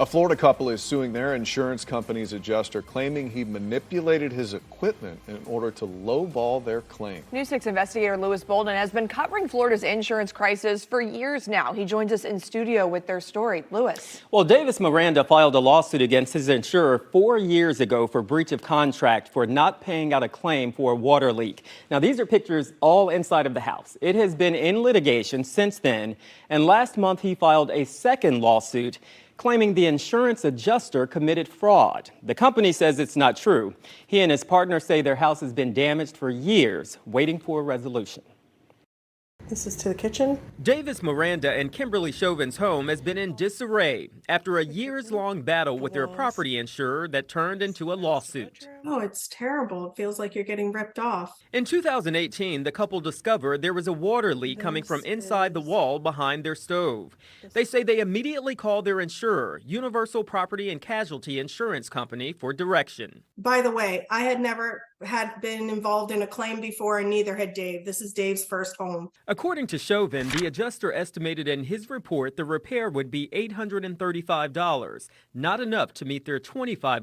A Florida couple is suing their insurance company's adjuster, claiming he manipulated his equipment in order to lowball their claim. News 6 investigator Lewis Bolden has been covering Florida's insurance crisis for years now. He joins us in studio with their story. Lewis. Well, Davis Miranda filed a lawsuit against his insurer 4 years ago for breach of contract for not paying out a claim for a water leak. Now, these are pictures all inside of the house. It has been in litigation since then, and last month he filed a second lawsuit claiming the insurance adjuster committed fraud. The company says it's not true. He and his partner say their house has been damaged for years, waiting for a resolution. This is to the kitchen. Davis Miranda and Kimberly Chauvin's home has been in disarray after a years-long battle with their property insurer that turned into a lawsuit. Oh, it's terrible. It feels like you're getting ripped off. In 2018, the couple discovered there was a water leak coming from inside the wall behind their stove. They say they immediately called their insurer, Universal Property and Casualty Insurance Company, for direction. By the way, I had never been involved in a claim before, and neither had Dave. This is Dave's first home. According to Chauvin, the adjuster estimated in his report the repair would be $835, not enough to meet their $2,500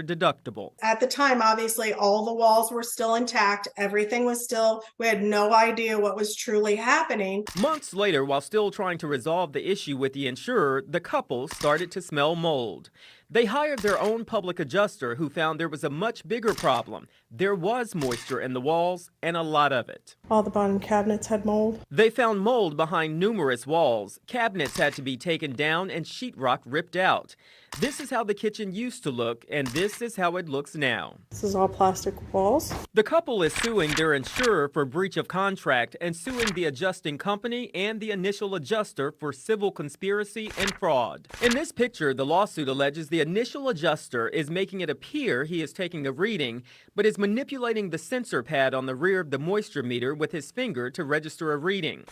deductible. At the time, obviously, all the walls were still intact. Everything was still, we had no idea what was truly happening. Months later, while still trying to resolve the issue with the insurer, the couple started to smell mold. They hired their own public adjuster who found there was a much bigger problem. There was moisture in the walls, and a lot of it. All the bottom cabinets had mold. They found mold behind numerous walls. Cabinets had to be taken down and sheetrock ripped out. This is how the kitchen used to look, and this is how it looks now. This is all plastic walls. The couple is suing their insurer for breach of contract and suing the adjusting company and the initial adjuster for civil conspiracy and fraud. In this picture, the lawsuit alleges the initial adjuster is making it appear he is taking a reading, but is manipulating the sensor pad on the rear of the moisture meter with his finger to register a reading.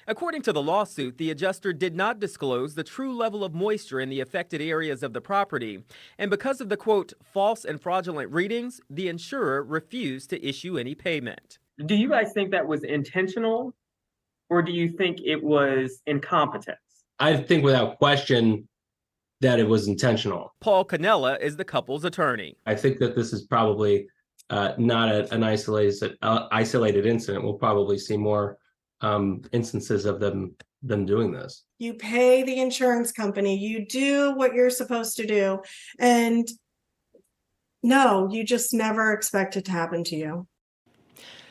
According to the lawsuit, the adjuster did not disclose the true level of moisture in the affected areas of the property, and because of the, quote, false and fraudulent readings, the insurer refused to issue any payment. Do you guys think that was intentional, or do you think it was incompetence? I think without question that it was intentional. Paul Cannella is the couple's attorney. I think that this is probably not an isolated incident. We'll probably see more instances of them doing this. You pay the insurance company, you do what you're supposed to do, and no, you just never expect it to happen to you.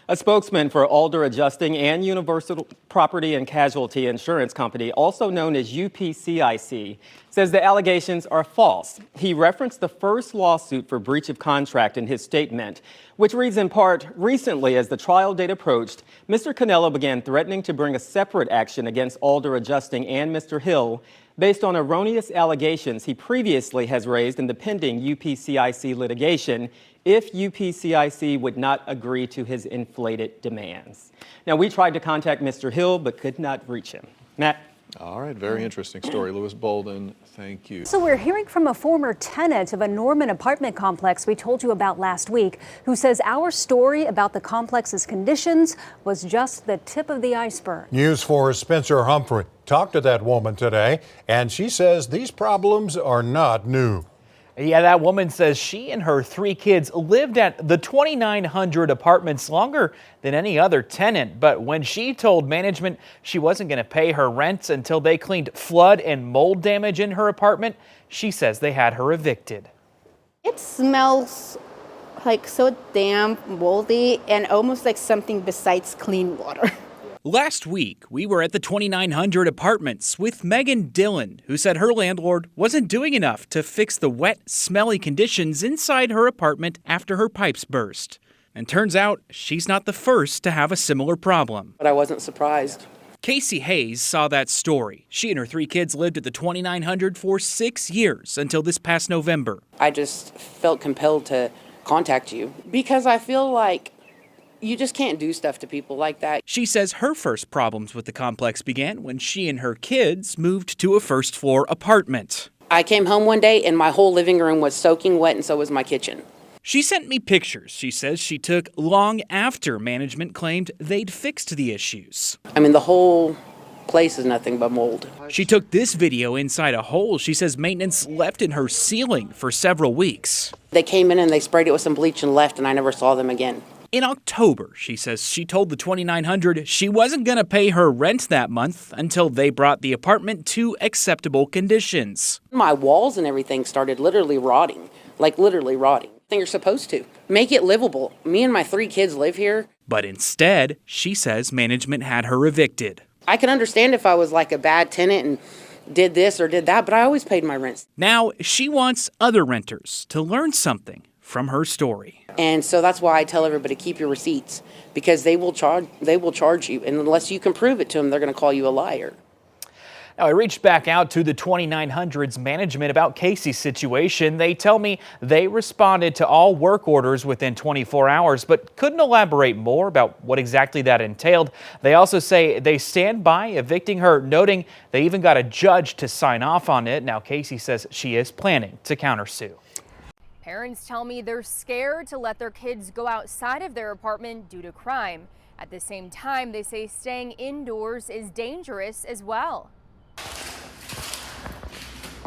A spokesman for Alder Adjusting and Universal Property and Casualty Insurance Company, also known as UPCIC, says the allegations are false. He referenced the first lawsuit for breach of contract in his statement, which reads in part, recently as the trial date approached, Mr. Cannella began threatening to bring a separate action against Alder Adjusting and Mr. Hill based on erroneous allegations he previously has raised in the pending UPCIC litigation if UPCIC would not agree to his inflated demands. Now, we tried to contact Mr. Hill, but could not reach him. Matt? All right, very interesting story. Lewis Bolden, thank you. So we're hearing from a former tenant of a Norman apartment complex we told you about last week, who says our story about the complex's conditions was just the tip of the iceberg. News 4's Spencer Humphrey talked to that woman today, and she says these problems are not new. Yeah, that woman says she and her 3 kids lived at the 2,900 apartments longer than any other tenant. But when she told management she wasn't going to pay her rent until they cleaned flood and mold damage in her apartment, she says they had her evicted. It smells like so damp, moldy, and almost like something besides clean water. Last week, we were at the 2,900 apartments with Megan Dillon, who said her landlord wasn't doing enough to fix the wet, smelly conditions inside her apartment after her pipes burst. And turns out she's not the first to have a similar problem. But I wasn't surprised. Casey Hayes saw that story. She and her 3 kids lived at the 2,900 for 6 years until this past November. I just felt compelled to contact you because I feel like you just can't do stuff to people like that. She says her first problems with the complex began when she and her kids moved to a first-floor apartment. I came home one day and my whole living room was soaking wet, and so was my kitchen. She sent me pictures she says she took long after management claimed they'd fixed the issues. I mean, the whole place is nothing but mold. She took this video inside a hole she says maintenance left in her ceiling for several weeks. They came in and they sprayed it with some bleach and left, and I never saw them again. In October, she says she told the 2900 she wasn't going to pay her rent that month until they brought the apartment to acceptable conditions. My walls and everything started literally rotting, like literally rotting. I think you're supposed to make it livable. Me and my 3 kids live here. But instead, she says management had her evicted. I could understand if I was like a bad tenant and did this or did that, but I always paid my rent. Now she wants other renters to learn something from her story. And so that's why I tell everybody, keep your receipts, because they will charge you, and unless you can prove it to them, they're going to call you a liar. Now, I reached back out to the 2900's management about Casey's situation. They tell me they responded to all work orders within 24 hours, but couldn't elaborate more about what exactly that entailed. They also say they stand by evicting her, noting they even got a judge to sign off on it. Now, Casey says she is planning to countersue. Parents tell me they're scared to let their kids go outside of their apartment due to crime. At the same time, they say staying indoors is dangerous as well.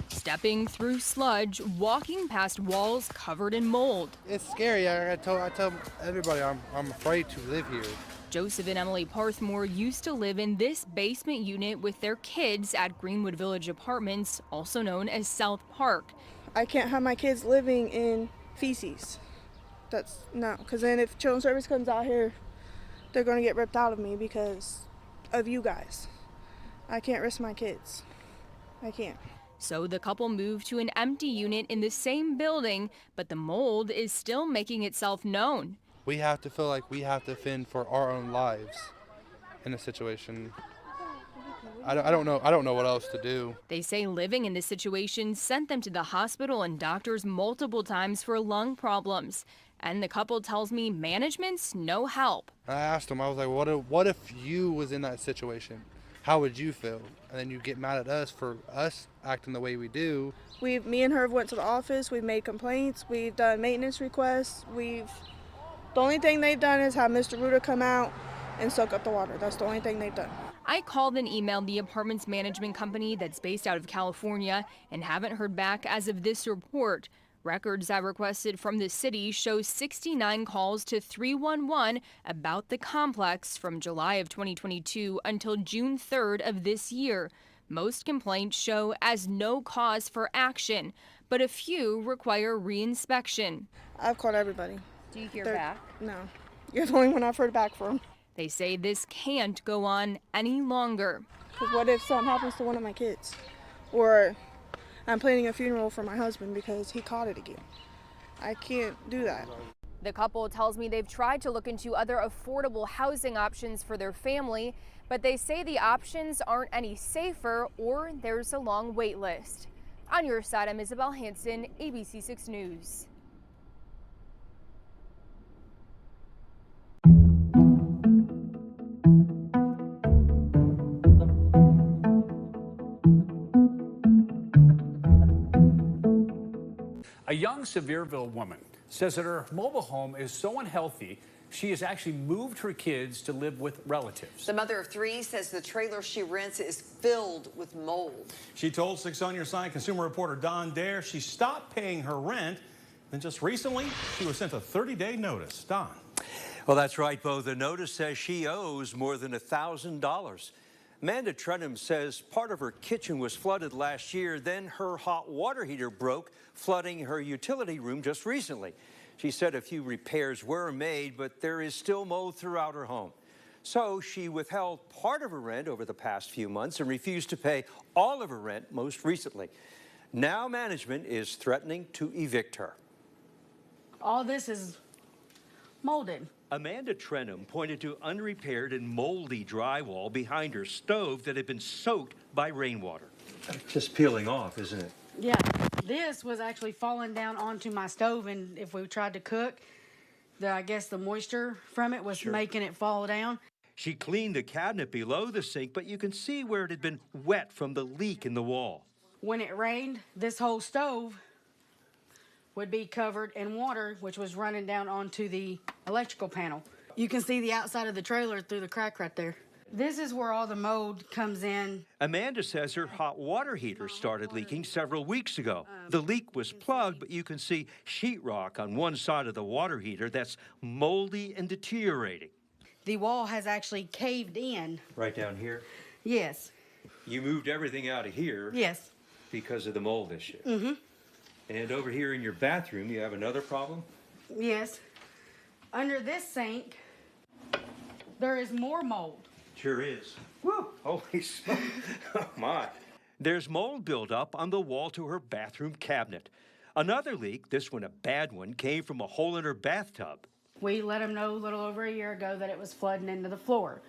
Stepping through sludge, walking past walls covered in mold. It's scary. I tell everybody I'm afraid to live here. Joseph and Emily Parthmore used to live in this basement unit with their kids at Greenwood Village Apartments, also known as South Park. I can't have my kids living in feces. Because then if children's service comes out here, they're going to get ripped out of me because of you guys. I can't risk my kids. I can't. So the couple moved to an empty unit in the same building, but the mold is still making itself known. We have to feel like we have to fend for our own lives in a situation. I don't know what else to do. They say living in this situation sent them to the hospital and doctors multiple times for lung problems. And the couple tells me management's no help. I asked them, I was like, what if you was in that situation? How would you feel? And then you get mad at us for us acting the way we do. Me and her went to the office. We've made complaints. We've done maintenance requests. The only thing they've done is have Mr. Ruder come out and soak up the water. That's the only thing they've done. I called and emailed the apartment's management company that's based out of California and haven't heard back as of this report. Records I requested from the city show 69 calls to 311 about the complex from July of 2022 until June 3rd of this year. Most complaints show as no cause for action, but a few require reinspection. I've called everybody. Do you hear back? No. You're the only one I've heard back from. They say this can't go on any longer. Because what if something happens to one of my kids? Or I'm planning a funeral for my husband because he caught it again. I can't do that. The couple tells me they've tried to look into other affordable housing options for their family, but they say the options aren't any safer or there's a long wait list. On your side, I'm Isabel Hansen, ABC 6 News. A young Sevierville woman says that her mobile home is so unhealthy, she has actually moved her kids to live with relatives. The mother of 3 says the trailer she rents is filled with mold. She told 6 on Your Side consumer reporter Don Dare she stopped paying her rent. Then just recently, she was sent a 30-day notice. Don. Well, that's right, Bo. The notice says she owes more than $1,000. Amanda Trenham says part of her kitchen was flooded last year. Then her hot water heater broke, flooding her utility room just recently. She said a few repairs were made, but there is still mold throughout her home. So she withheld part of her rent over the past few months and refused to pay all of her rent most recently. Now management is threatening to evict her. All this is molded. Amanda Trenham pointed to unrepaired and moldy drywall behind her stove that had been soaked by rainwater. Just peeling off, isn't it? Yeah, this was actually falling down onto my stove, and if we tried to cook, I guess the moisture from it was making it fall down. She cleaned the cabinet below the sink, but you can see where it had been wet from the leak in the wall. When it rained, this whole stove would be covered in water, which was running down onto the electrical panel. You can see the outside of the trailer through the crack right there. This is where all the mold comes in. Amanda says her hot water heater started leaking several weeks ago. The leak was plugged, but you can see sheetrock on one side of the water heater that's moldy and deteriorating. The wall has actually caved in. Right down here. Yes. You moved everything out of here. Yes. Because of the mold issue. Mm-hmm. And over here in your bathroom, you have another problem? Yes. Under this sink, there is more mold. Sure is. Woo! Holy smoke. Oh, my. There's mold buildup on the wall to her bathroom cabinet. Another leak, this one a bad one, came from a hole in her bathtub. We let them know a little over a year ago that it was flooding into the floor.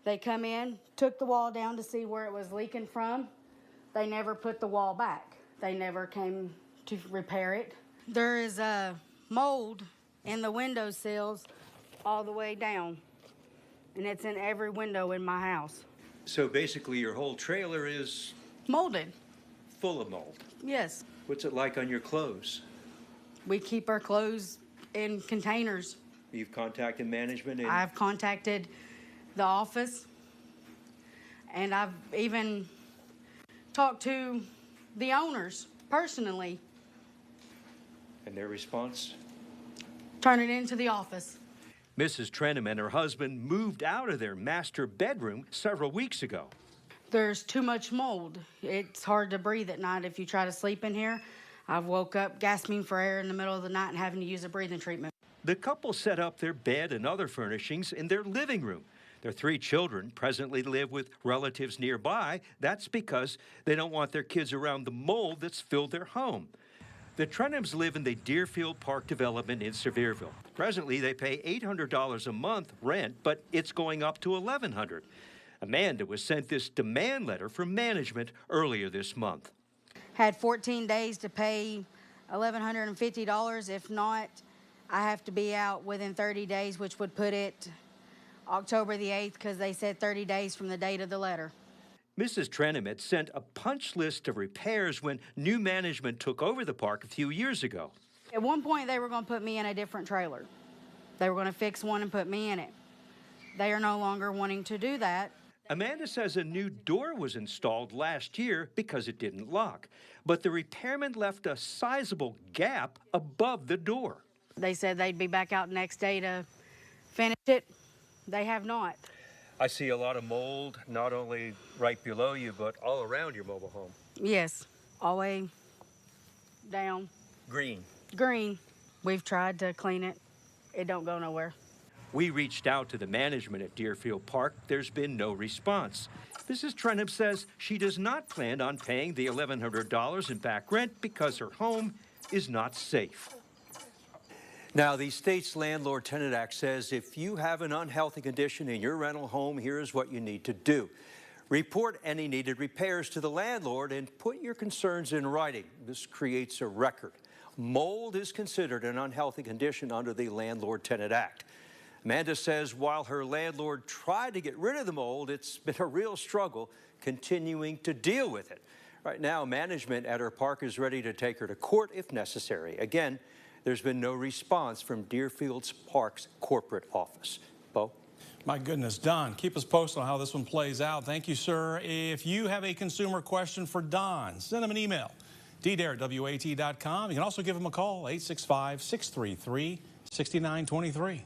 They come in, took the wall down to see where it was leaking from. They never put the wall back. They never came to repair it. There is a mold in the window sills all the way down, and it's in every window in my house. So basically your whole trailer is Molded. full of mold. Yes. What's it like on your clothes? We keep our clothes in containers. You've contacted management and I've contacted the office, and I've even talked to the owners personally. and their response? Turn it into the office. Mrs. Trenum and her husband moved out of their master bedroom several weeks ago. There's too much mold. It's hard to breathe at night if you try to sleep in here. I've woke up gasping for air in the middle of the night and having to use a breathing treatment. The couple set up their bed and other furnishings in their living room. Their 3 children presently live with relatives nearby. That's because they don't want their kids around the mold that's filled their home. The Trenums live in the Deerfield Park development in Sevierville. Presently, they pay $800 a month rent, but it's going up to $1,100. Amanda was sent this demand letter from management earlier this month. Had 14 days to pay $1,150. If not, I have to be out within 30 days, which would put it October the 8th, because they said 30 days from the date of the letter. Mrs. Trenum had sent a punch list of repairs when new management took over the park a few years ago. At one point, they were going to put me in a different trailer. They were going to fix one and put me in it. They are no longer wanting to do that. Amanda says a new door was installed last year because it didn't lock, but the repairman left a sizable gap above the door. They said they'd be back out next day to finish it. They have not. I see a lot of mold, not only right below you, but all around your mobile home. Yes, all the way down. Green. Green. We've tried to clean it. It don't go nowhere. We reached out to the management at Deerfield Park. There's been no response. Mrs. Trenum says she does not plan on paying the $1,100 in back rent because her home is not safe. Now, the state's Landlord-Tenant Act says if you have an unhealthy condition in your rental home, here's what you need to do. Report any needed repairs to the landlord and put your concerns in writing. This creates a record. Mold is considered an unhealthy condition under the Landlord-Tenant Act. Amanda says while her landlord tried to get rid of the mold, it's been a real struggle continuing to deal with it. Right now, management at her park is ready to take her to court if necessary. Again, there's been no response from Deerfield Park's corporate office. Bo? My goodness, Don, keep us posted on how this one plays out. Thank you, sir. If you have a consumer question for Don, send him an email, ddare@wat.com. You can also give him a call, 865-633-6923.